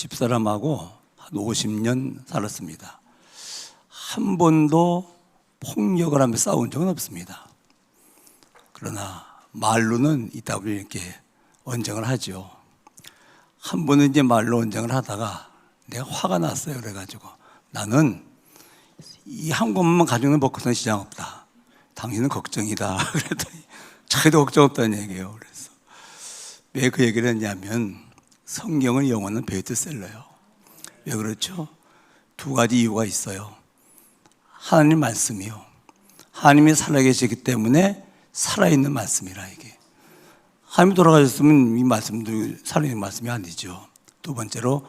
집사람하고 한 50년 살았습니다. 한 번도 폭력을 하며 싸운 적은 없습니다. 그러나 말로는 있다고 이렇게 언쟁을 하죠. 한 번은 이제 말로 언쟁을 하다가 내가 화가 났어요. 그래가지고 나는 이 한 것만 가지고는 먹고서는 시장 없다. 당신은 걱정이다. 그랬더니 자기도 걱정 없다는 얘기예요. 그래서 왜 그 얘기를 했냐면 성경은 영어는 베스트셀러예요. 왜 그렇죠? 두 가지 이유가 있어요. 하나님 말씀이요. 하나님이 살아계시기 때문에 살아있는 말씀이라 이게. 하나님이 돌아가셨으면 이 말씀도 살아있는 말씀이 아니죠. 두 번째로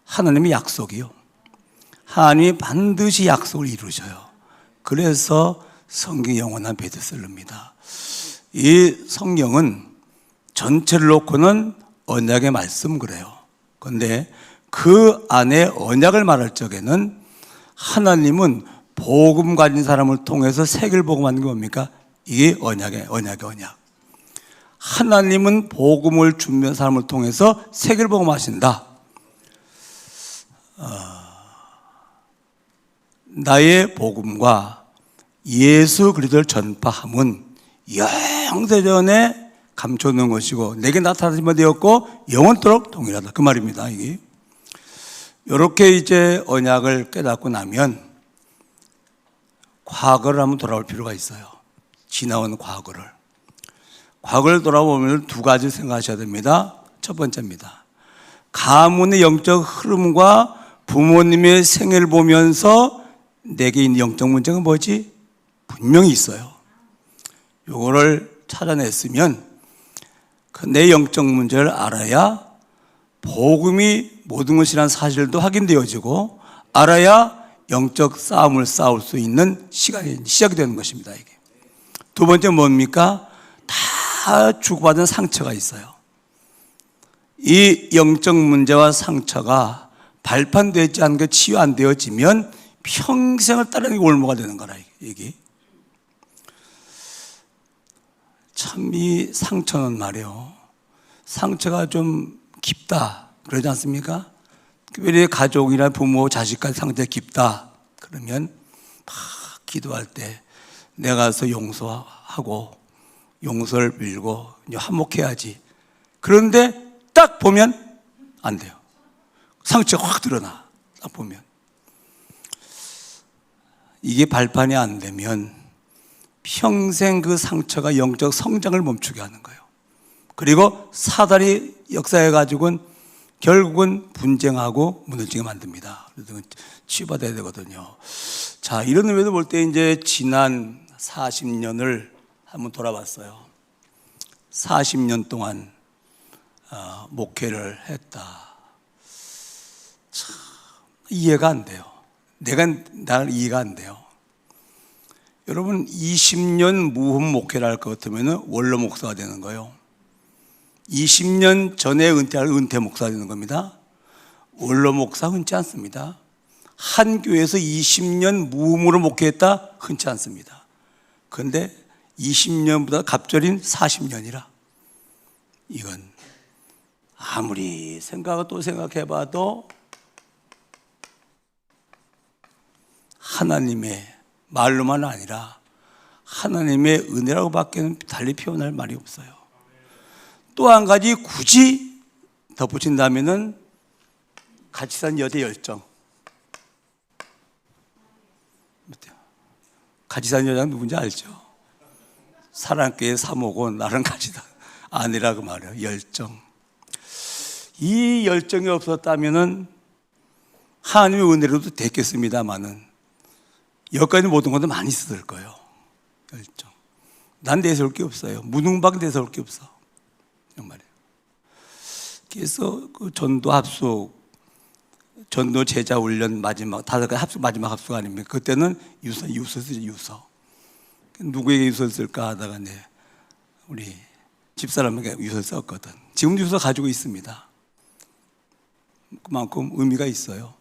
하나님의 약속이요. 하나님이 반드시 약속을 이루셔요. 그래서 성경이 영원한 베스트셀러입니다. 이 성경은 전체를 놓고는 언약의 말씀 그래요. 그런데 그 안에 언약을 말할 적에는 하나님은 복음 가진 사람을 통해서 세계를 복음하는 게 뭡니까? 이게 언약. 하나님은 복음을 주는 사람을 통해서 세계를 복음하신다. 나의 복음과 예수 그리스도를 전파함은 영세전에 감춰놓은 것이고 내게 나타나신 바 되었고 영원토록 동일하다. 그 말입니다. 이게 이렇게 이제 언약을 깨닫고 나면 과거를 한번 돌아올 필요가 있어요. 지나온 과거를 돌아보면 두 가지 생각하셔야 됩니다. 첫 번째입니다. 가문의 영적 흐름과 부모님의 생애를 보면서 내게 있는 영적 문제가 뭐지? 분명히 있어요. 요거를 찾아냈으면 내 영적 문제를 알아야 복음이 모든 것이라는 사실도 확인되어지고 알아야 영적 싸움을 싸울 수 있는 시간이 시작이 되는 것입니다. 이게. 두 번째 뭡니까? 다 주고받은 상처가 있어요. 이 영적 문제와 상처가 발판되지 않은 게 치유 안 되어지면 평생을 따르는 게 올무가 되는 거라 이게. 참 이 상처는 말이요. 상처가 좀 깊다 그러지 않습니까? 특별히 가족이나 부모, 자식까지 상처가 깊다 그러면 막 기도할 때 내가 가서 용서하고 용서를 빌고 화목해야지. 그런데 딱 보면 안 돼요. 상처가 확 드러나. 딱 보면 이게 발판이 안 되면 평생 그 상처가 영적 성장을 멈추게 하는 거예요. 그리고 사단이 역사해가지고는 결국은 분쟁하고 무너지게 만듭니다. 그래서 치유받아야 되거든요. 자, 이런 의미에서 볼 때 이제 지난 40년을 한번 돌아봤어요. 40년 동안 목회를 했다. 참 이해가 안 돼요. 나를 이해가 안 돼요. 여러분 20년 무흠 목회를 할 것 같으면 원로 목사가 되는 거예요. 20년 전에 은퇴할 은퇴 목사가 되는 겁니다. 원로 목사 흔치 않습니다. 한 교회에서 20년 무흠으로 목회했다 흔치 않습니다. 그런데 20년보다 갑절인 40년이라 이건 아무리 또 생각해봐도 하나님의 말로만 아니라 하나님의 은혜라고 밖에는 달리 표현할 말이 없어요. 또 한 가지 굳이 덧붙인다면은 같이 산 여자 열정. 같이 산 여자는 누군지 알죠? 사랑교회 사모고 나랑 같이 산 아내라고 말해요. 열정. 이 열정이 없었다면은 하나님의 은혜로도 됐겠습니다만은 여기까지 모든 것도 많이 있을 거예요. 열정. 난 내세울 게 없어요. 무능밖에 내세울 게 없어. 정말이에요. 그래서 그 전도 합숙, 전도 제자 훈련 마지막, 마지막 합숙 아닙니까? 그때는 유서. 누구에게 유서를 쓸까 하다가 우리 집사람에게 유서를 썼거든. 지금 유서 가지고 있습니다. 그만큼 의미가 있어요.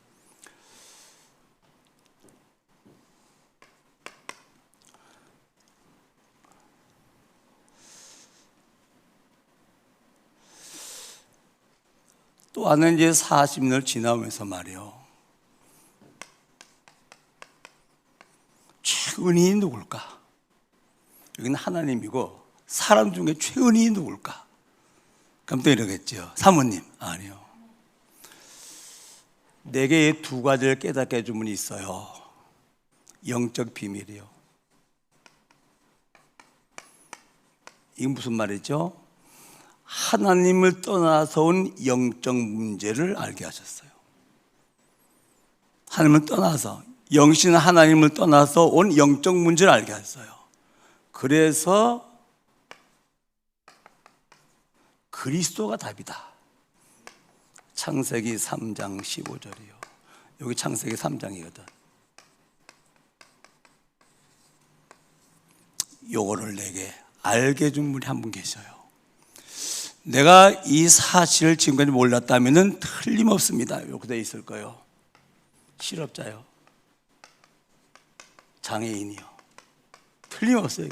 또 하나는 이제 40년을 지나면서 말이요. 최은인이 누굴까? 여기는 하나님이고 사람 중에 최은인이 누굴까? 그럼 또 이러겠죠. 사모님. 아니요. 내게 두 가지를 깨닫게 해준 분이 있어요. 영적 비밀이요. 이게 무슨 말이죠? 하나님을 떠나서 온 영적 문제를 알게 하셨어요. 하나님을 떠나서, 영신 하나님을 떠나서 온 영적 문제를 알게 하셨어요. 그래서 그리스도가 답이다. 창세기 3장 15절이요. 여기 창세기 3장이거든. 요거를 내게 알게 해준 분이 한 분 계셔요. 내가 이 사실을 지금까지 몰랐다면 틀림없습니다. 이렇게 돼 있을 거예요. 실업자요. 장애인이요. 틀림없어요.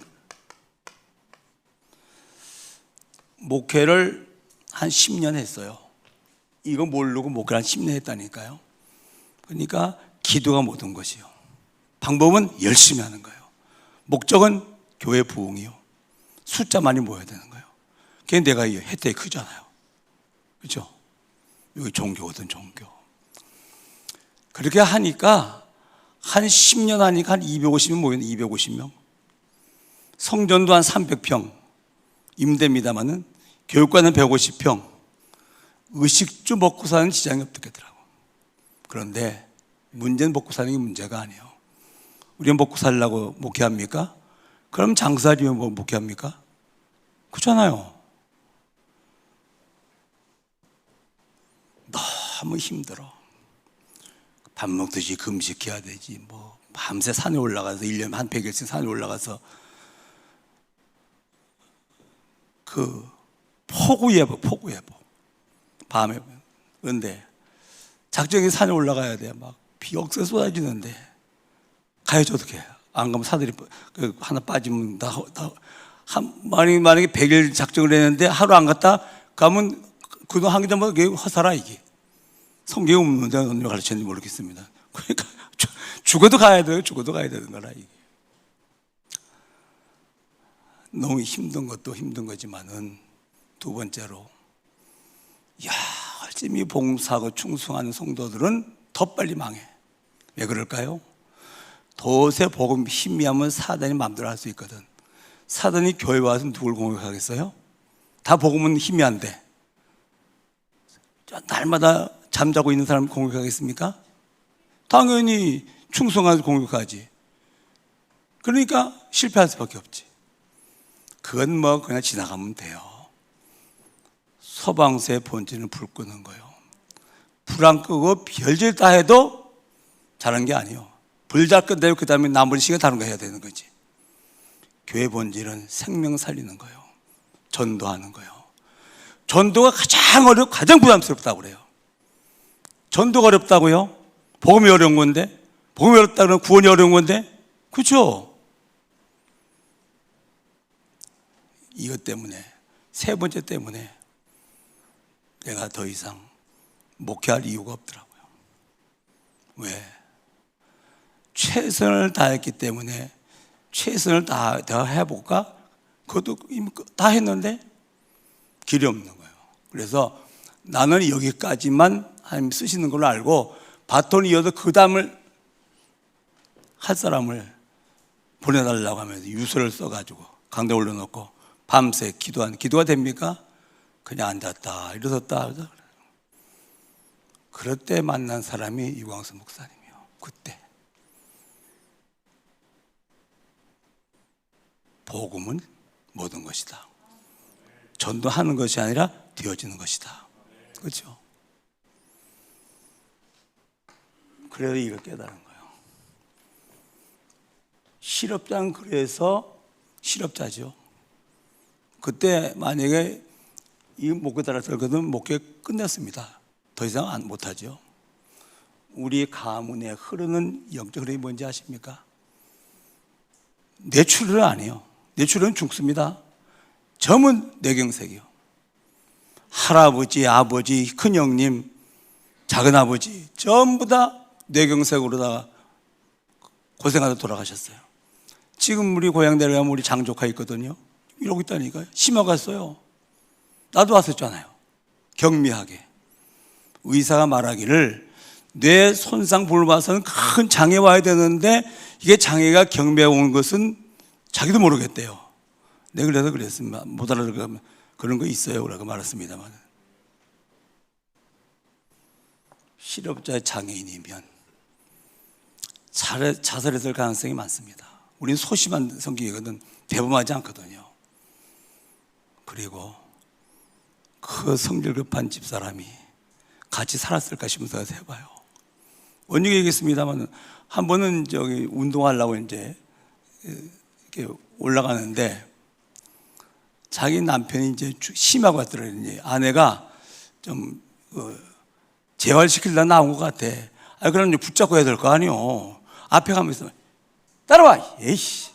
목회를 한 10년 했어요. 이거 모르고 목회를 한 10년 했다니까요. 그러니까 기도가 모든 것이요. 방법은 열심히 하는 거예요. 목적은 교회 부흥이요. 숫자 많이 모여야 되는 거예요. 그게 내가 이 혜택이 크잖아요. 그렇죠? 여기 종교거든, 종교. 그렇게 하니까 한 10년 하니까 한 250명 모였는데 250명. 성전도 한 300평 임대입니다마는 교육관은 150평. 의식주 먹고 사는 지장이 없겠더라고. 그런데 문제는 먹고 사는 게 문제가 아니에요. 우리가 먹고 살려고 목회합니까? 그럼 장사하려면 뭐 목회합니까? 그렇잖아요. 너무 힘들어. 밥 먹듯이 금식해야 되지. 뭐 밤새 산에 올라가서 1년에 한 100일씩 산에 올라가서 그 폭우예보 밤에. 그런데 작정이 산에 올라가야 돼. 막 비 억세 쏟아지는데 가야지 어떻게 해. 안 가면 사들이 하나 빠지면 만약에 100일 작정을 했는데 하루 안 갔다 가면 그동안 하기 전에 이게 허사라 이게. 성경에 없는데 어느 가르쳤는지 모르겠습니다. 그러니까 죽어도 가야 돼요. 죽어도 가야 되는 거라 이게. 너무 힘든 것도 힘든 거지만은 두 번째로 열심히 봉사하고 충성하는 성도들은 더 빨리 망해. 왜 그럴까요? 도세 복음 희미하면 사단이 마음대로 할 수 있거든. 사단이 교회 와서 누굴 공격하겠어요? 다 복음은 희미한데 날마다 잠자고 있는 사람 공격하겠습니까? 당연히 충성해서 공격하지. 그러니까 실패할 수밖에 없지. 그건 뭐 그냥 지나가면 돼요. 서방세의 본질은 불 끄는 거예요. 불 안 끄고 별짓 다 해도 잘한 게 아니에요. 불 잘 끄고 그 다음에 나머지 시간 다른 거 해야 되는 거지. 교회 본질은 생명 살리는 거예요. 전도하는 거예요. 전도가 가장 부담스럽다고 그래요. 전도가 어렵다고요? 복음이 어려운 건데? 복음이 어렵다 그러면 구원이 어려운 건데? 그렇죠? 이것 때문에, 세 번째 때문에 내가 더 이상 목회할 이유가 없더라고요. 왜? 최선을 다했기 때문에 최선을 다 해볼까? 그것도 이미 다 했는데 길이 없는 거예요. 그래서 나는 여기까지만 하나님 쓰시는 걸로 알고 바톤이 이어서 그 다음을 할 사람을 보내달라고 하면서 유서를 써가지고 강대 올려놓고 밤새 기도하는. 기도가 됩니까? 그냥 앉았다 일어섰다. 그럴 때 만난 사람이 유광수 목사님이요. 그때 복음은 모든 것이다. 전도하는 것이 아니라 되어지는 것이다. 그렇죠? 그래서 이걸 깨달은 거예요. 실업자는 그래서 실업자죠. 그때 만약에 이 목회 따라서 그러면 목회 끝냈습니다. 더 이상 못하죠. 우리 가문에 흐르는 영적 흐름이 뭔지 아십니까? 뇌출혈은 아니에요. 뇌출혈은 죽습니다. 점은 뇌경색이요. 할아버지, 아버지, 큰형님, 작은아버지 전부 다 뇌경색으로다가 고생하다 돌아가셨어요. 지금 우리 고향 내려가면 우리 장조카 있거든요. 이러고 있다니까요. 심어갔어요. 나도 왔었잖아요. 경미하게. 의사가 말하기를 뇌 손상 부를 봐서는 큰 장애 와야 되는데 이게 장애가 경미해 온 것은 자기도 모르겠대요. 네, 그래서 그랬습니다. 못 알아들으면 그런 거 있어요. 라고 말했습니다만. 실업자 장애인이면 자살했을 가능성이 많습니다. 우리는 소심한 성격이거든 대범하지 않거든요. 그리고 그 성질 급한 집사람이 같이 살았을까 싶은 생각을 해봐요. 원흉이 얘기했습니다만 한 번은 저기 운동하려고 이제 이렇게 올라가는데 자기 남편이 이제 심하고 왔더라니 아내가 좀 재활시키려다 나온 것 같아. 그럼 이제 붙잡고 해야 될 거 아니요. 앞에 가면서 따라와. 에이씨.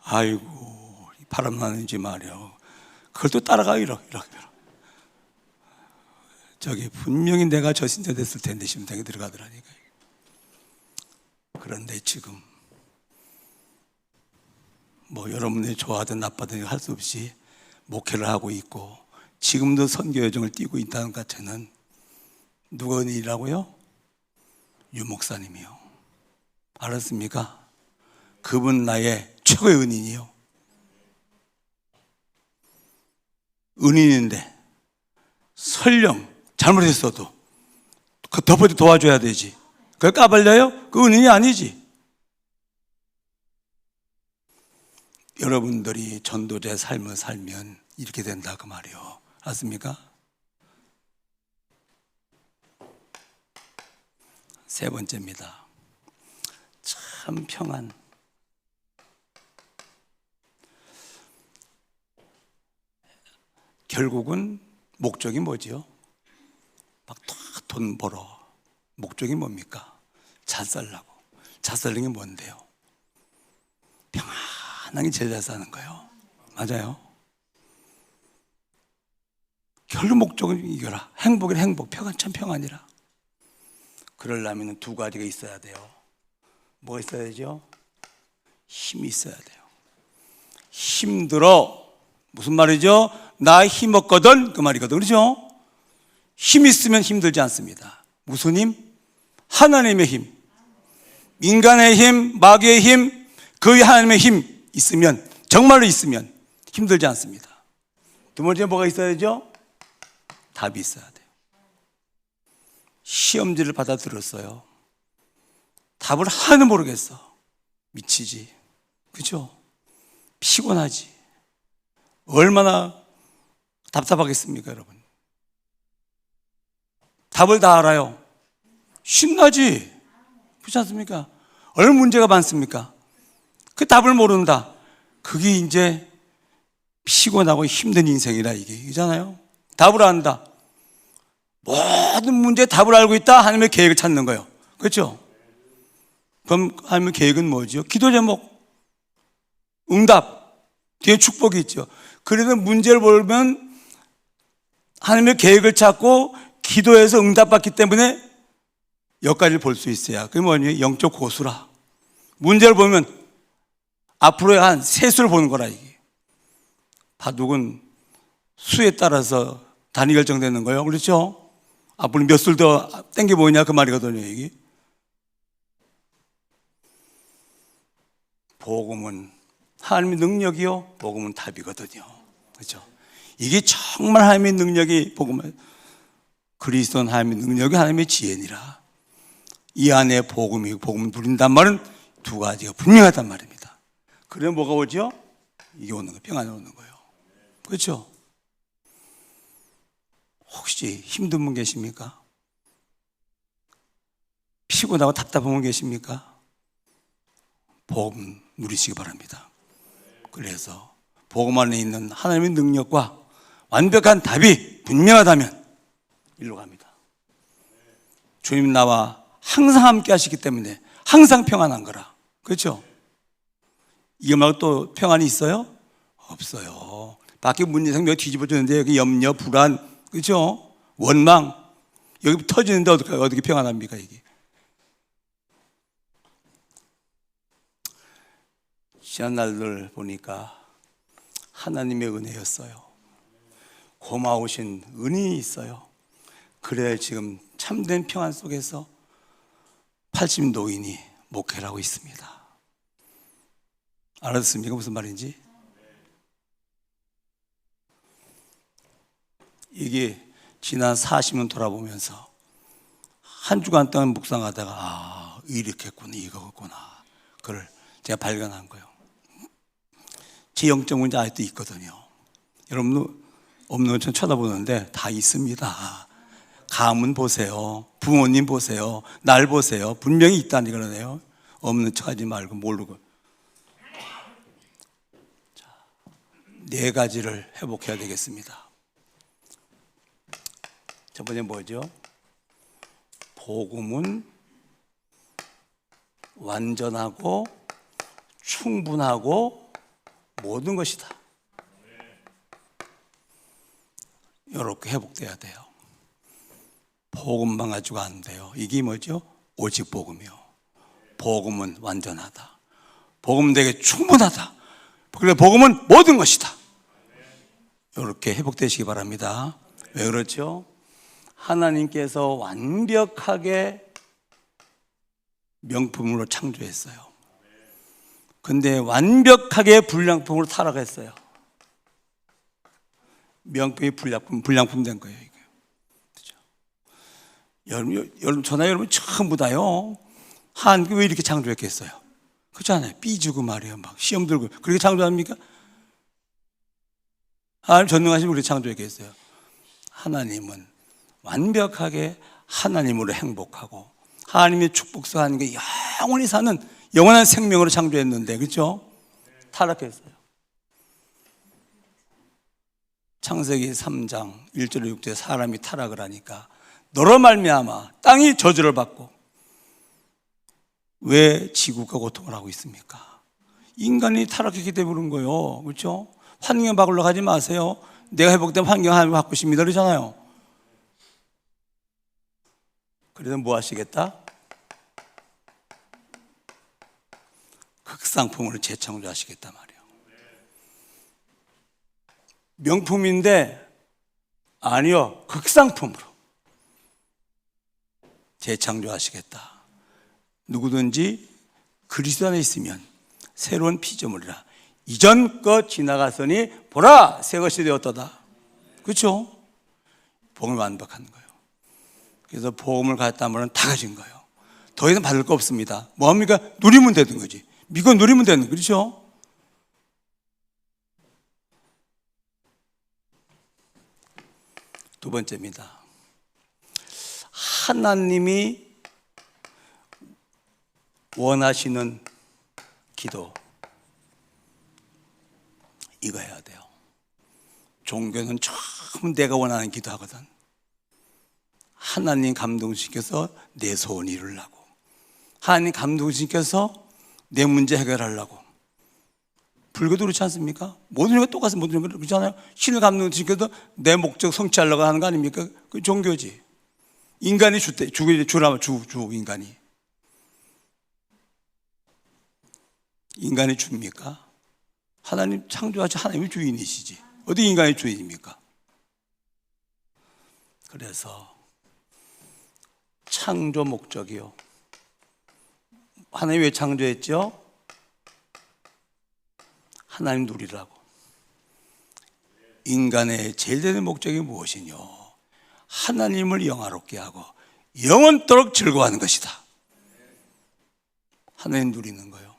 아이고 바람나는지 말이야. 그걸 또 따라가 이렇게. 저기 분명히 내가 저신자 됐을 텐데 심장이 들어가더라니까. 그런데 지금 뭐 여러분이 좋아하든 나빠든 할 수 없이 목회를 하고 있고 지금도 선교 여정을 띄고 있다는 것 자체는 누가 은인이라고요? 유 목사님이요. 알았습니까? 그분 나의 최고의 은인이요. 은인인데 설령 잘못했어도 그 덮어도 도와줘야 되지. 그걸 까발려요? 그 은인이 아니지. 여러분들이 전도자의 삶을 살면 이렇게 된다 그 말이요. 알았습니까? 세 번째입니다. 참 평안. 결국은 목적이 뭐지요? 막 돈 벌어. 목적이 뭡니까? 잘 살라고. 잘 사는 게 뭔데요? 평안하게 제자 사는 거예요. 맞아요. 결국 목적은 이거라. 행복이라 행복, 평안 참 평안이라. 그러려면 두 가지가 있어야 돼요. 뭐가 있어야죠? 힘이 있어야 돼요. 힘들어. 무슨 말이죠? 나 힘없거든 그 말이거든. 그렇죠? 힘 있으면 힘들지 않습니다. 무슨 힘? 하나님의 힘. 인간의 힘, 마귀의 힘, 그 하나님의 힘 있으면, 정말로 있으면 힘들지 않습니다. 두 번째 뭐가 있어야죠? 답이 있어야 돼요. 시험지를 받아 들었어요. 답을 하나도 모르겠어. 미치지. 그죠? 피곤하지. 얼마나 답답하겠습니까, 여러분? 답을 다 알아요. 신나지. 그렇지 않습니까? 얼마나 문제가 많습니까? 그 답을 모른다. 그게 이제 피곤하고 힘든 인생이라 이게잖아요. 답을 안다. 모든 문제에 답을 알고 있다. 하나님의 계획을 찾는 거예요. 그렇죠? 그럼 하나님의 계획은 뭐죠? 기도 제목, 응답, 뒤에 축복이 있죠. 그래서 문제를 보면 하나님의 계획을 찾고 기도해서 응답받기 때문에 여기까지를 볼 수 있어야. 그게 뭐냐? 영적 고수라. 문제를 보면 앞으로의 한 세수를 보는 거라 이게. 바둑은 수에 따라서 단위 결정되는 거예요. 그렇죠? 앞으로 몇 술 더 땡겨 보이냐 그 말이거든요. 이게. 복음은 하나님의 능력이요, 복음은 답이거든요. 그렇죠? 이게 정말 하나님의 능력이 복음을 그리스도는 하나님의 능력이 하나님의 지혜니라. 이 안에 복음을 누린단 말은 두 가지가 분명하단 말입니다. 그래 뭐가 오죠? 이게 오는 거예요. 평안이 오는 거예요. 그렇죠? 혹시 힘든 분 계십니까? 피곤하고 답답한 분 계십니까? 복음 누리시기 바랍니다. 그래서 복음 안에 있는 하나님의 능력과 완벽한 답이 분명하다면 일로 갑니다. 주님 나와 항상 함께 하시기 때문에 항상 평안한 거라. 그렇죠? 이게 말고 또 평안이 있어요? 없어요. 밖에 문제생 몇 뒤집어졌는데 여기 염려, 불안 그렇죠? 원망. 여기 터지는데 어떻게 평안합니까, 이게? 지난 날들 보니까 하나님의 은혜였어요. 고마우신 은이 있어요. 그래 지금 참된 평안 속에서 80 노인이 목회를 하고 있습니다. 알았습니까? 무슨 말인지? 이게 지난 40년 돌아보면서 한 주간 동안 묵상하다가 이렇게 했구나, 이거였구나. 그걸 제가 발견한 거예요. 제 영적 문제 아직도 있거든요. 여러분도 없는 것처럼 쳐다보는데 다 있습니다. 가문 보세요. 부모님 보세요. 날 보세요. 분명히 있다니 그러네요. 없는 척 하지 말고 모르고. 자, 4가지를 회복해야 되겠습니다. 첫 번째 뭐죠? 복음은 완전하고 충분하고 모든 것이다. 이렇게 회복돼야 돼요. 복음만 가지고 안 돼요. 이게 뭐죠? 오직 복음이요. 복음은 완전하다. 복음 되게 충분하다. 그래 복음은 모든 것이다. 이렇게 회복되시기 바랍니다. 왜 그렇죠? 하나님께서 완벽하게 명품으로 창조했어요. 근데 완벽하게 불량품으로 타락했어요. 명품이 불량품 된 거예요. 이게. 그렇죠? 여러분 전부 다요. 하나님께 왜 이렇게 창조했겠어요? 그렇잖아요. 삐지고 말이에요. 막 시험 들고 그렇게 창조합니까? 하나님 전능하신 우리 창조했겠어요. 하나님은 완벽하게 하나님으로 행복하고 하나님의 축복서 하나님께 영원히 사는 영원한 생명으로 창조했는데 그렇죠? 타락했어요. 창세기 3장 1절에 6절에 사람이 타락을 하니까 너로 말미암아 땅이 저주를 받고 왜 지구가 고통을 하고 있습니까? 인간이 타락했기 때문에 그런 거예요. 그렇죠? 환경 바꾸려고 하지 마세요. 내가 회복되면 환경 하나님 바꾸십니다 그러잖아요. 그래서 뭐 하시겠다? 극상품으로 재창조하시겠단 말이에요. 명품인데 아니요, 극상품으로 재창조하시겠다. 누구든지 그리스도 안에 있으면 새로운 피조물이라 이전 것 지나갔으니 보라 새 것이 되었도다. 그렇죠? 복음이 완벽한 거예요. 그래서 복음을 가졌다면 다 가진 거예요. 더 이상 받을 거 없습니다. 뭐합니까? 누리면 되는 거지. 믿고 누리면 되는 거죠. 그렇죠? 두 번째입니다. 하나님이 원하시는 기도 이거 해야 돼요. 종교는 전부 내가 원하는 기도 하거든. 하나님 감동시켜서 내 소원 이루려고, 하나님 감동시켜서 내 문제 해결하려고. 불교도 그렇지 않습니까? 모든 게 똑같은 모든 게 그렇잖아요. 신을 감동시켜서 내 목적 성취하려고 하는 거 아닙니까? 그 종교지. 인간이 주라면 주 인간이. 인간이 줍니까? 하나님 창조하신 하나님이 주인이시지. 어디 인간이 주인입니까? 그래서 창조 목적이요. 하나님 왜 창조했죠? 하나님 누리라고. 인간의 제일 되는 목적이 무엇이뇨? 하나님을 영화롭게 하고 영원토록 즐거워하는 것이다. 하나님 누리는 거예요.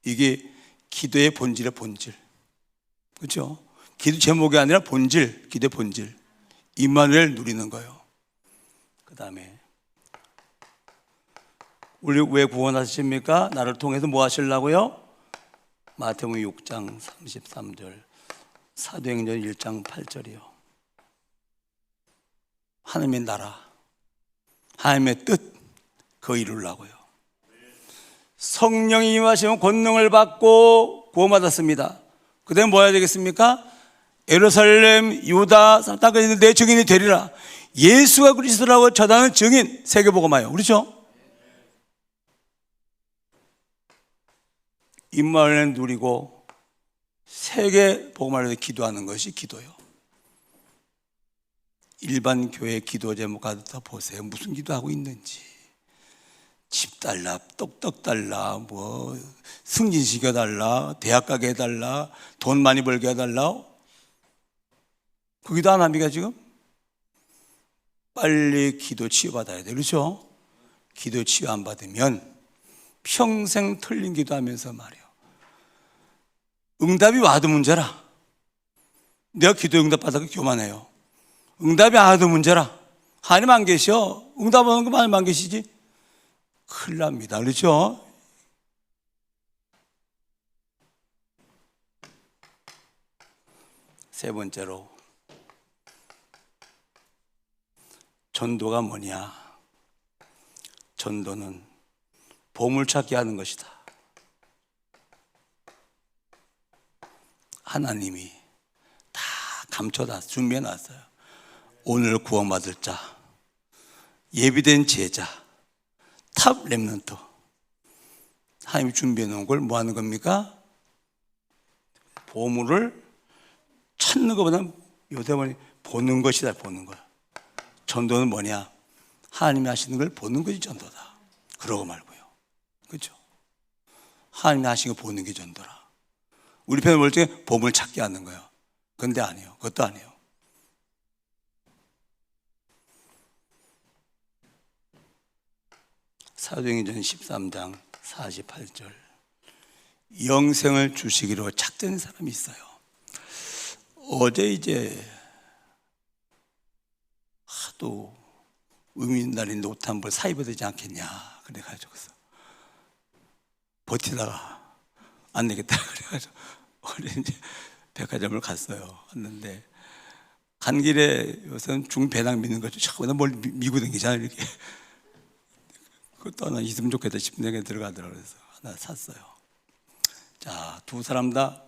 이게 기도의 본질의 본질. 그렇죠? 기도 제목이 아니라 본질, 기도의 본질. 임마누엘 누리는 거예요. 그 다음에 우리 왜 구원하십니까? 나를 통해서 뭐 하시려고요? 마태복음 6장 33절, 사도행전 1장 8절이요. 하나님의 나라, 하나님의 뜻, 그거 이루려고요. 성령이 임하시면 권능을 받고 구원받았습니다. 그 다음에 뭐 해야 되겠습니까? 예루살렘, 유다, 땅까지 있는 내 증인이 되리라. 예수가 그리스도라고 전하는 증인, 세계복음화요. 그렇죠? 임마누엘 누리고 세계복음화를 위해서 기도하는 것이 기도요. 일반 교회 기도 제목 가서 보세요. 무슨 기도하고 있는지. 집 달라, 떡떡 달라, 뭐 승진시켜 달라, 대학 가게 해달라, 돈 많이 벌게 해달라. 그 기도 안 합니까 지금? 빨리 기도 치유받아야 돼. 그렇죠? 기도 치유 안 받으면 평생 틀린 기도하면서 말이요, 응답이 와도 문제라. 내가 기도 응답 받아서 교만해요. 응답이 안 와도 문제라. 하나님 안 계셔. 응답 오는 거 하나님 안 계시지? 큰일 납니다. 그렇죠? 세 번째로, 전도가 뭐냐? 전도는 보물찾기 하는 것이다. 하나님이 다 감춰다 준비해 놨어요. 오늘 구원받을 자, 예비된 제자, 탑 렘넌트. 하나님이 준비해 놓은 걸 뭐 하는 겁니까? 보물을 찾는 것보다는 요새는 보는 것이다. 보는 거. 전도는 뭐냐? 하나님이 하시는 걸 보는 것이 전도다. 그러고 말고요. 그렇죠? 하나님이 하시는 거 보는 게 전도라. 우리 편에 볼 때 보물 찾기 하는 거예요. 근데 아니에요. 그것도 아니에요. 사도행전 13장 48절, 영생을 주시기로 작정한 사람이 있어요. 어제 이제 하도 의민날인데 옷 한 벌 사입어야 되지 않겠냐 그래가지고서 버티다가 안 되겠다 그래가지고 이제 백화점을 갔어요. 갔는데 간 길에 요새는 중배낭 믿는 거죠. 자꾸 뭘 미고 다니잖아요. 이렇게. 그것도 하나 있으면 좋겠다 싶은 생각이 들어가더라고요. 그래서 하나 샀어요. 자, 두 사람 다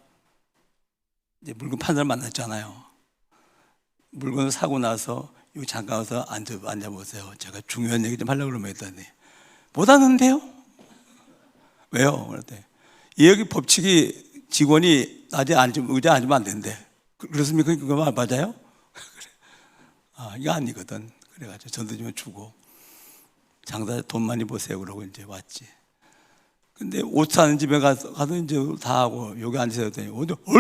이제 물건 파는 사람 만났잖아요. 물건을 사고 나서 여기 잠깐 와서 앉아보세요. 제가 중요한 얘기 좀 하려고 그러면 했더니 못 하는데요? 왜요? 그랬더니 여기 법칙이 직원이 낮에 의자에 앉으면 안 된대. 그렇습니까? 그거 맞아요? 그래. 아, 이거 아니거든. 그래가지고 전도 좀 주고 장사 돈 많이 버세요. 그러고 이제 왔지. 근데 옷 사는 집에 가서 이제 다 하고 여기 앉아서 했더니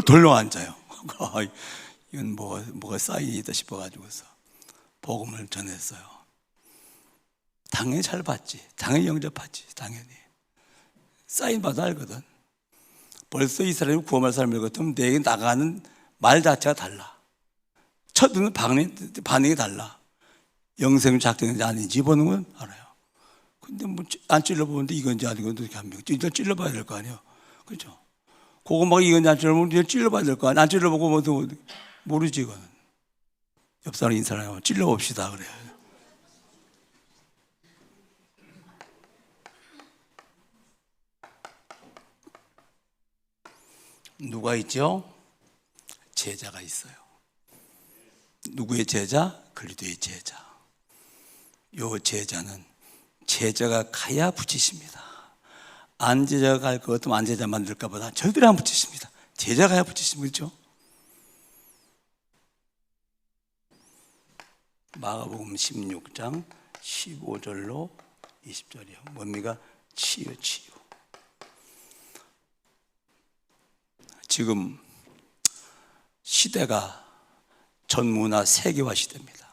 덜렁 앉아요. 이건 뭐가 사인이 있다 싶어가지고서 복음을 전했어요. 당연히 잘 받지. 당연히 영접하지. 당연히. 사인 받아 알거든. 벌써 이 사람이 구원할 사람일 것 같으면 내게 나가는 말 자체가 달라. 첫 듣는 반응이 달라. 영생 작정인지 아닌지 보는 건 알아요. 근데 뭐 안 찔러보는데 이건지 아니건지 이렇게 합니까? 일단 찔러봐야 될 거 아니에요. 그렇죠? 그거 막 이건지 안 찔러보면 일단 찔러봐야 될 거 아니에요. 안 찔러보고 뭐 모르지 이거는. 옆 사람 인사하고 찔러봅시다 그래요. 누가 있죠? 제자가 있어요. 누구의 제자? 그리스도의 제자. 요 제자는 제자가 가야 붙이십니다. 안 제자가 갈 것 같으면 안 제자 만들까 보다 절대로 안 붙이십니다. 제자가 가야 붙이십니다. 그렇죠? 마가복음 16장 15절로 20절이요. 뭡니까? 치유. 지금 시대가 전문화 세계화 시대입니다.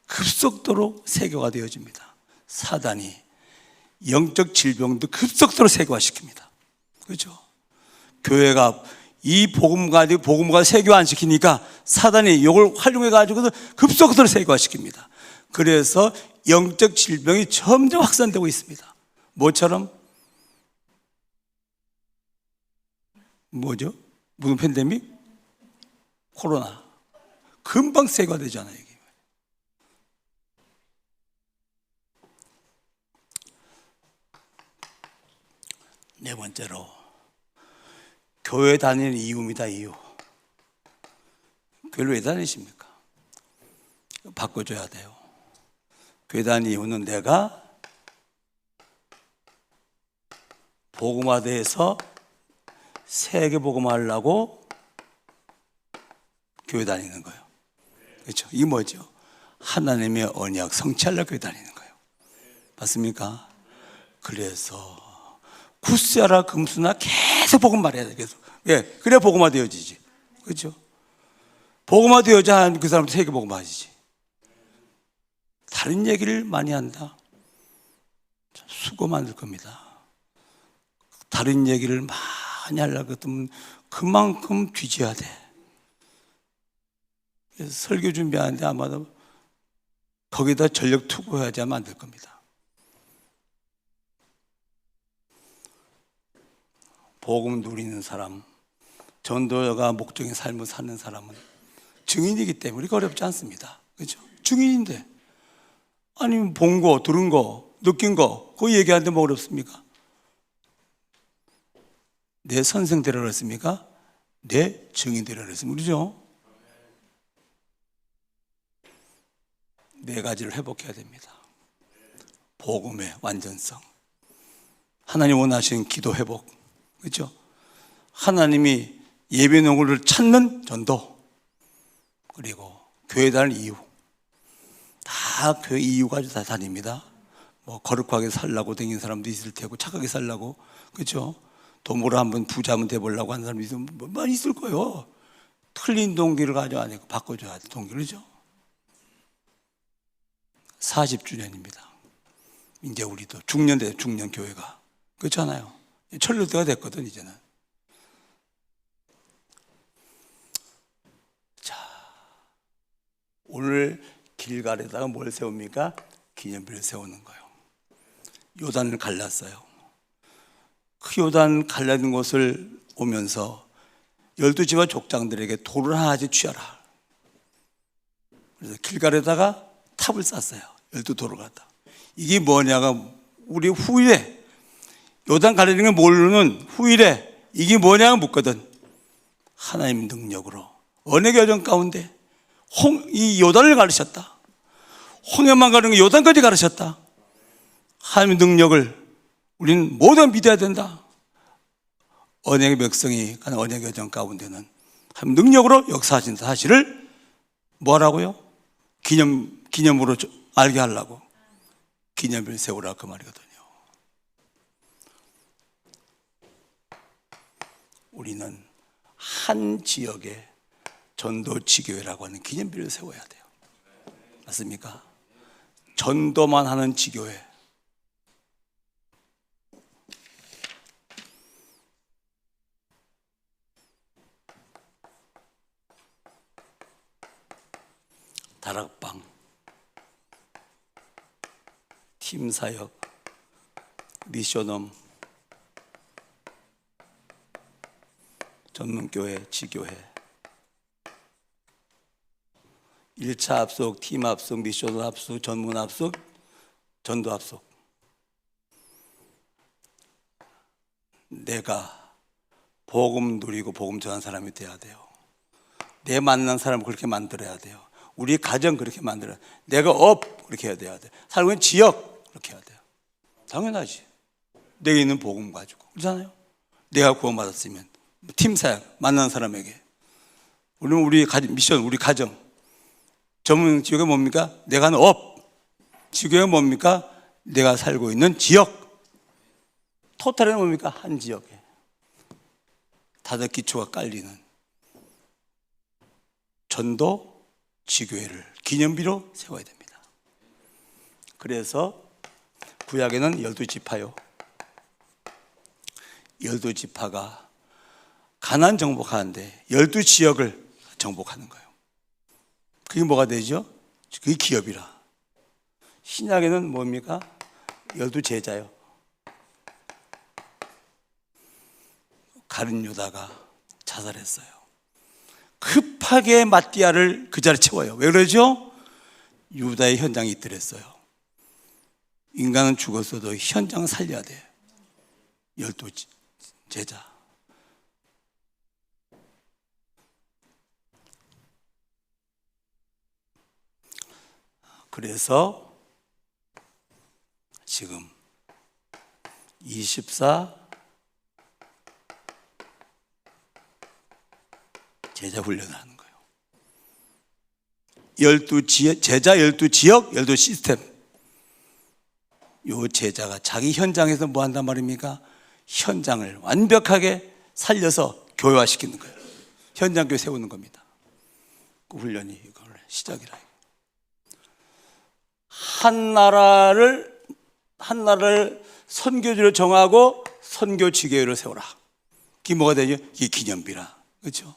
급속도로 세계화 되어집니다. 사단이 영적 질병도 급속도로 세계화시킵니다. 그렇죠? 교회가 이 복음과 세계화 안 시키니까 사단이 이걸 활용해 가지고서 급속도로 세계화시킵니다. 그래서 영적 질병이 점점 확산되고 있습니다. 뭐처럼? 뭐죠? 무슨 팬데믹? 코로나. 금방 세계화되잖아요. 이게. 네 번째로 교회 다니는 이유입니다. 이유. 교회를 왜 다니십니까? 바꿔줘야 돼요. 교회 다니는 이유는 내가 복음화돼서 세계 복음화하려고 교회 다니는 거예요. 그렇죠? 이게 뭐죠? 하나님의 언약 성취하려고 교회 다니는 거예요. 맞습니까? 그래서 구스야라 금수나 계속 복음 말해야 돼. 계속. 예, 그래야 복음화 되어지지. 그렇죠? 복음화 되어야 그 사람도 세계 복음화지지. 다른 얘기를 많이 한다. 수고 많을 겁니다. 다른 얘기를 많이 하려고 하면 그만큼 뒤져야 돼. 그래서 설교 준비하는데 아마도 거기다 전력 투구하지 않으면 안 될 겁니다. 복음 누리는 사람, 전도가 목적인 삶을 사는 사람은 증인이기 때문에 우리가 어렵지 않습니다. 그렇죠? 증인인데 아니 본 거, 들은 거, 느낀 거 그거 얘기하는데 뭐 어렵습니까? 내 선생대로 그랬습니까? 내 증인대로 그랬습니까? 그렇죠? 네 가지를 회복해야 됩니다. 복음의 완전성, 하나님 원하시는 기도 회복, 그렇죠? 하나님이 예배 농구를 찾는 전도, 그리고 교회 다니는 이유, 다 교회 이유 가지고 다 다닙니다. 뭐 거룩하게 살라고 다니는 사람도 있을 테고, 착하게 살라고, 그렇죠? 도모로 한번 부자면 돼보려고 하는 사람도 있으면 많이 있을 거예요. 틀린 동기를 가지고 아니고 바꿔줘야 돼, 동기를. 그렇죠? 40주년입니다. 이제 우리도 중년 돼, 중년 교회가. 그렇잖아요. 철들 때가 됐거든, 이제는. 자, 오늘 길갈에다가 뭘 세웁니까? 기념비를 세우는 거예요. 요단을 갈랐어요. 그 요단 갈라진 곳을 오면서 12지파 족장들에게 돌을 하나씩 취하라. 그래서 길갈에다가 탑을 쌌어요. 12돌을 갖다. 이게 뭐냐가 우리 후일에 요단 가르치는 걸 모르는 후일에 이게 뭐냐가 묻거든. 하나님 능력으로 언약의 여정 가운데 이 요단을 가르쳤다. 홍해만 가는 거 요단까지 가르쳤다. 하나님의 능력을 우리는 모두 믿어야 된다. 언약의 백성이 가는 언약의 여정 가운데는 하나님 능력으로 역사하신 사실을 뭐라고요? 기념으로 알게 하려고 기념비를 세우라 그 말이거든요. 우리는 한 지역에 전도지교회라고 하는 기념비를 세워야 돼요. 맞습니까? 전도만 하는 지교회. 다락방, 팀사역, 미션홈, 전문교회, 지교회, 1차 합숙, 팀 합숙, 미션 합숙, 전문 합숙, 전도 합숙. 내가 복음 누리고 복음 전하는 사람이 돼야 돼요. 내 만난 사람을 그렇게 만들어야 돼요. 우리 가정 그렇게 만들어야 돼요. 내가 그렇게 해야 돼요. 살고 있는 지역 그렇게 해야 돼요. 당연하지. 내게 있는 복음 가지고. 그렇잖아요. 내가 구원받았으면 팀사역 만나는 사람에게 우리는 우리 미션, 우리 가정 전문 지역이 뭡니까? 내가 하는 지역이 뭡니까? 내가 살고 있는 지역. 토탈은 뭡니까? 한 지역에 다섯 기초가 깔리는 전도 지교회를 기념비로 세워야 됩니다. 그래서 구약에는 12지파요. 12지파가 가나안 정복하는데 12지역을 정복하는 거예요. 그게 뭐가 되죠? 그게 기업이라. 신약에는 뭡니까? 12제자요. 가룟 유다가 자살했어요. 급하게 마띠아를 그 자리에 채워요. 왜 그러죠? 유다의 현장이 있더랬어요. 인간은 죽었어도 현장 살려야 돼. 12제자. 그래서 지금 24 제자 훈련을 하는 거예요. 12지역, 제자 12지역, 12시스템. 요 제자가 자기 현장에서 뭐 한단 말입니까? 현장을 완벽하게 살려서 교회화시키는 거예요. 현장교회 세우는 겁니다. 그 훈련이 이걸 시작이라. 한 나라를 선교지로 정하고 선교 지교회를 세워라. 그게 뭐가 되죠? 이게 기념비라. 그렇죠?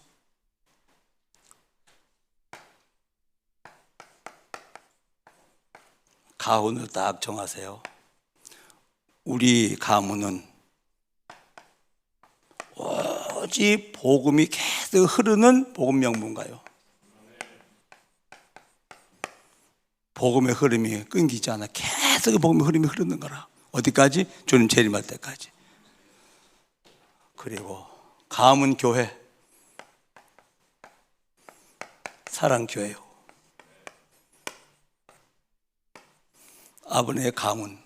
가훈을 딱 정하세요. 우리 가문은 오직 복음이 계속 흐르는 복음 명문가요. 복음의 흐름이 끊기지 않아. 계속 복음의 흐름이 흐르는 거라. 어디까지? 주님 재림할 때까지. 그리고 가문 교회, 사랑교회요. 아버지의 가문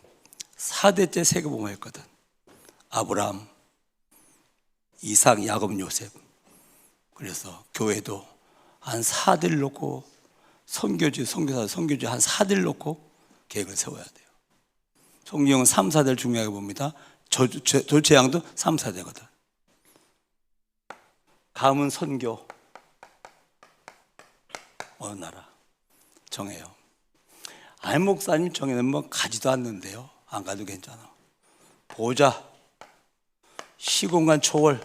4대째 세계복음화였거든. 아브라함, 이삭, 야곱, 요셉. 그래서 교회도 한 4대를 놓고 선교주 한 4대를 놓고 계획을 세워야 돼요. 성경은 3, 4대를 중요하게 봅니다. 조재앙도 3, 4대거든. 가문 선교 어느 나라 정해요. 안 목사님 정해놓으면 가지도 않는데요. 안 가도 괜찮아. 보자. 시공간 초월.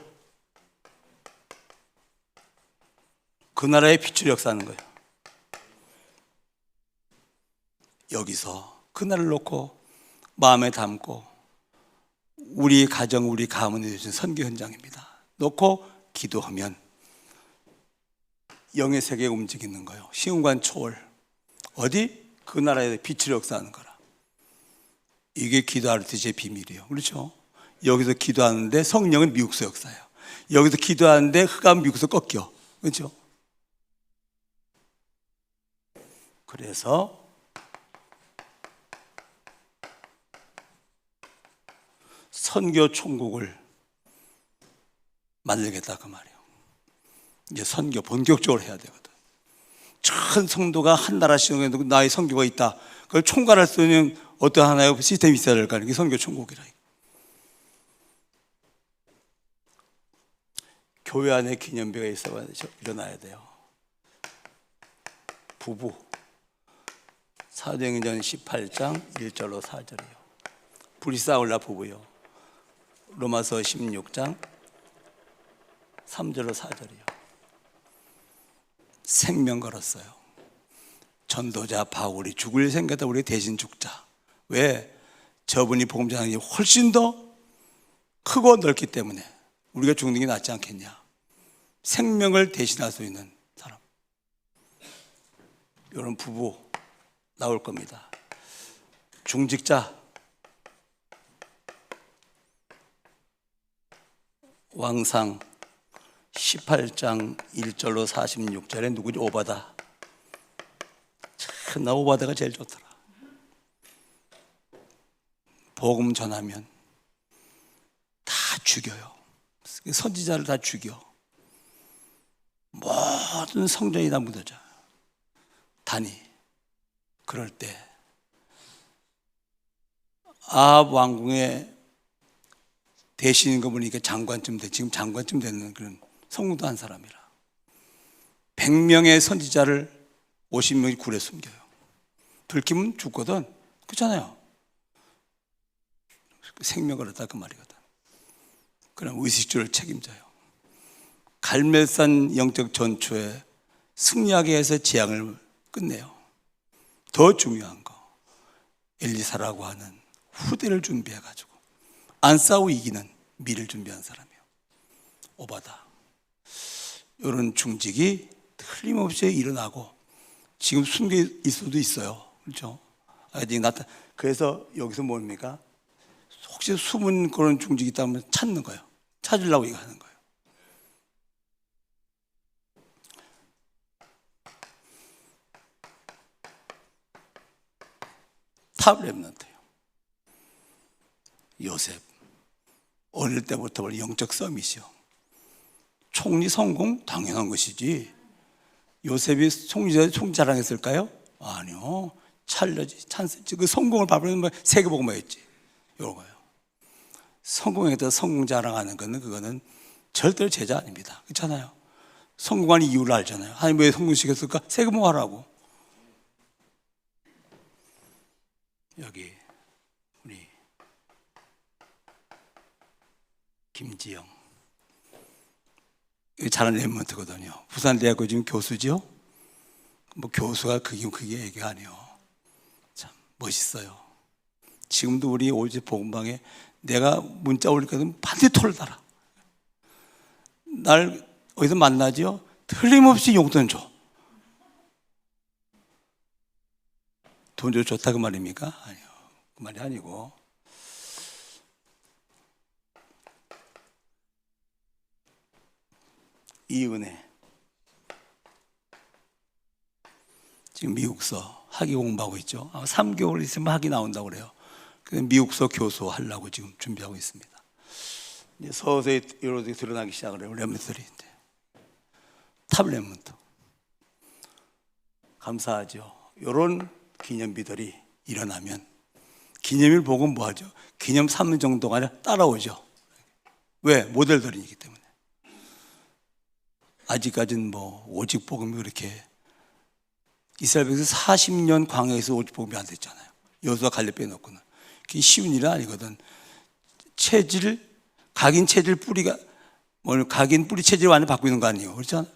그 나라의 빛을 역사하는 거예요. 여기서 그 나라를 놓고 마음에 담고 우리 가정, 우리 가문에 주신 선교 현장입니다. 놓고 기도하면 영의 세계에 움직이는 거예요. 시공간 초월. 어디? 그 나라에 빛을 역사하는 거라. 이게 기도할 때 제 비밀이에요. 그렇죠? 여기서 기도하는데 성령은 미국서 역사예요. 여기서 기도하는데 흑암 미국서 꺾여. 그렇죠? 그래서 선교 총국을 만들겠다 그 말이에요. 이제 선교 본격적으로 해야 되거든. 전 성도가 한 나라씩 나의 선교가 있다. 그걸 총괄할 수 있는 어떤 하나의 시스템이 있어야 될까? 이게 선교 총국이라. 교회 안에 기념비가 일어나야 돼요. 부부 사도행전 18장 1절로 4절이요. 브리사울라 부부요. 로마서 16장 3절로 4절이요. 생명 걸었어요. 전도자 바울이 죽을 생각다 우리 대신 죽자. 왜? 저분이 복음 전하는 게 훨씬 더 크고 넓기 때문에 우리가 죽는 게 낫지 않겠냐. 생명을 대신할 수 있는 사람. 이런 부부 나올 겁니다. 중직자 왕상 18장 1절로 46절에 누구지? 오바다. 참, 나 오바다가 제일 좋더라. 복음 전하면 다 죽여요. 선지자를 다 죽여. 모든 성전이 다 묻어져. 단이. 그럴 때 아합 왕궁의 대신인 거 보니까 장관쯤 돼. 지금 장관쯤 되는 그런 성공도 한 사람이라. 100명의 선지자를 50명이 굴에 숨겨요. 들키면 죽거든. 그렇잖아요. 생명을 얻다 그 말이거든. 그럼 의식주를 책임져요. 갈멜산 영적 전초에 승리하게 해서 재앙을 끝내요. 더 중요한 거 엘리사라고 하는 후대를 준비해가지고 안 싸우고 이기는 미를 준비한 사람이에요. 오바다. 이런 중직이 틀림없이 일어나고 지금 숨겨 있을 수도 있어요. 그렇죠? 그래서 여기서 뭡니까? 혹시 숨은 그런 중직이 있다면 찾는 거예요. 찾으려고 이거 하는 거예요. 탑 렘넌트예요. 요셉 어릴 때부터 영적 서밋이요. 총리 성공 당연한 것이지. 요셉이 총리 자랑했을까요? 아니요. 찰려지 찬스지. 그 성공을 밟으면 세계복음화였지. 요거요. 성공에다 성공 자랑하는 거는 그거는 절대로 제자 아닙니다. 그렇잖아요. 성공한 이유를 알잖아요. 하나님 왜 성공시켰을까? 세계복음화라고. 여기 우리 김지영 잘하는 랩먼트거든요. 부산대학교 지금 교수죠. 뭐 교수가 그게 얘기가 아니에요. 참 멋있어요. 지금도 우리 오직 복음방에 내가 문자 올릴 거든 반드시 토를 달아. 날 어디서 만나지요? 틀림없이 용돈 줘. 돈 줘 좋다 그 말입니까? 아니요. 그 말이 아니고 이은혜 지금 미국서 학위 공부하고 있죠. 아마 3개월 있으면 학위 나온다고 그래요. 그래서 미국서 교수 하려고 지금 준비하고 있습니다. 이제 서서히 이렇게 드러나기 시작을 해요. 렘넌트들이 탑 렘넌트 감사하죠. 이런 기념비들이 일어나면 기념일 보고 뭐하죠? 기념 삼는 정도가 아니라 따라오죠. 왜? 모델들이기 때문에. 아직까지는 뭐 오직 복음이 그렇게 이스라엘에서 40년 광야에서 오직 복음이 안 됐잖아요. 여수와 갈렙 빼놓고는. 그게 쉬운 일은 아니거든. 각인 체질 뿌리가 각인 뿌리 체질 완전 바꾸는 거 아니에요. 그렇잖아요.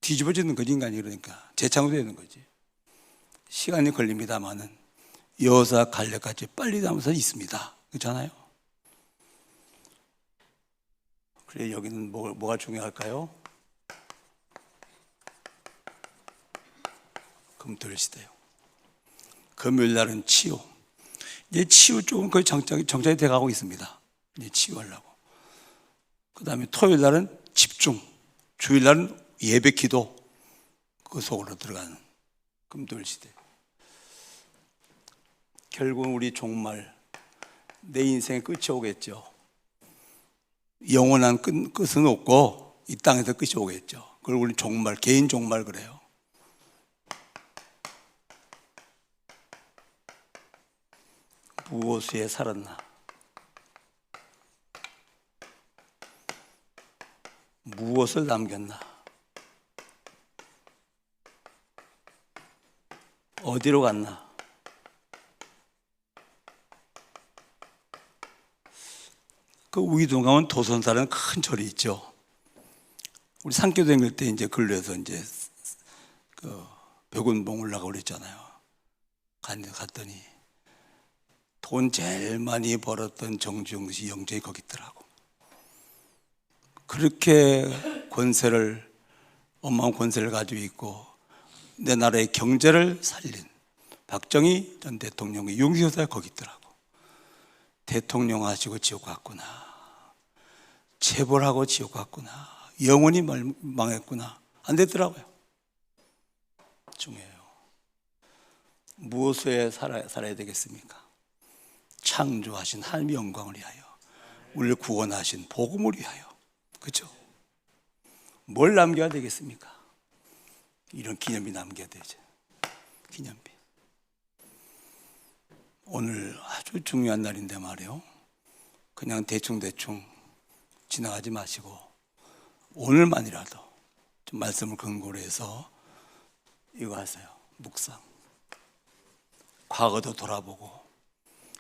뒤집어지는 거지 인간이. 그러니까 재창조되는 거지. 시간이 걸립니다만은 여수와 갈렙까지 빨리 남아서 있습니다. 그렇잖아요. 그래 여기는 뭐가 중요할까요? 금토일 시대요. 금요일 날은 치유. 이제 치유 쪽은 거의 정착이 돼가고 있습니다. 이제 치유하려고. 그 다음에 토요일 날은 집중. 주일 날은 예배 기도. 그 속으로 들어가는 금토일 시대. 결국은 우리 종말, 내 인생의 끝이 오겠죠. 영원한 끝은 없고 이 땅에서 끝이 오겠죠. 그걸 우리 종말, 개인 종말 그래요. 무엇에 살았나? 무엇을 남겼나? 어디로 갔나? 그 우이동 가면 도선사라는 큰 절이 있죠. 우리 산교 다닐 때 이제 근로에서 이제 그 백운봉 올라가고 그랬잖아요. 갔더니 돈 제일 많이 벌었던 정주영 씨 영정이 거기 있더라고. 그렇게 어마어마한 권세를 가지고 있고 내 나라의 경제를 살린 박정희 전 대통령의 용기사가 거기 있더라고. 대통령 하시고 지옥 갔구나. 체벌하고 지옥 갔구나. 영원히 망했구나. 안 됐더라고요. 중요해요. 무엇에 살아야 되겠습니까? 창조하신 하나님의 영광을 위하여, 우리를 구원하신 복음을 위하여. 그렇죠? 뭘 남겨야 되겠습니까? 이런 기념비 남겨야 되죠. 기념비. 오늘 아주 중요한 날인데 말이에요. 그냥 대충 지나가지 마시고 오늘만이라도 좀 말씀을 근거로 해서 이거 하세요. 묵상. 과거도 돌아보고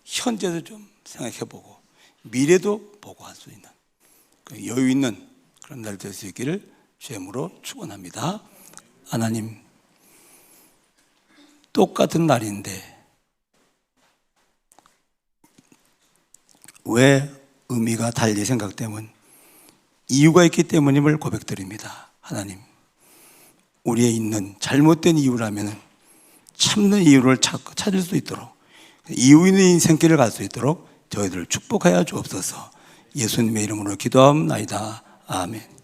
현재도 좀 생각해보고 미래도 보고 할 수 있는 그 여유 있는 그런 날 될 수 있기를 주님으로 축원합니다. 하나님, 똑같은 날인데 왜 의미가 달리 생각되면 이유가 있기 때문임을 고백드립니다. 하나님, 우리에 있는 잘못된 이유라면 참는 이유를 찾을 수 있도록, 이유 있는 인생길을 갈 수 있도록 저희들을 축복하여 주옵소서. 예수님의 이름으로 기도하옵나이다. 아멘.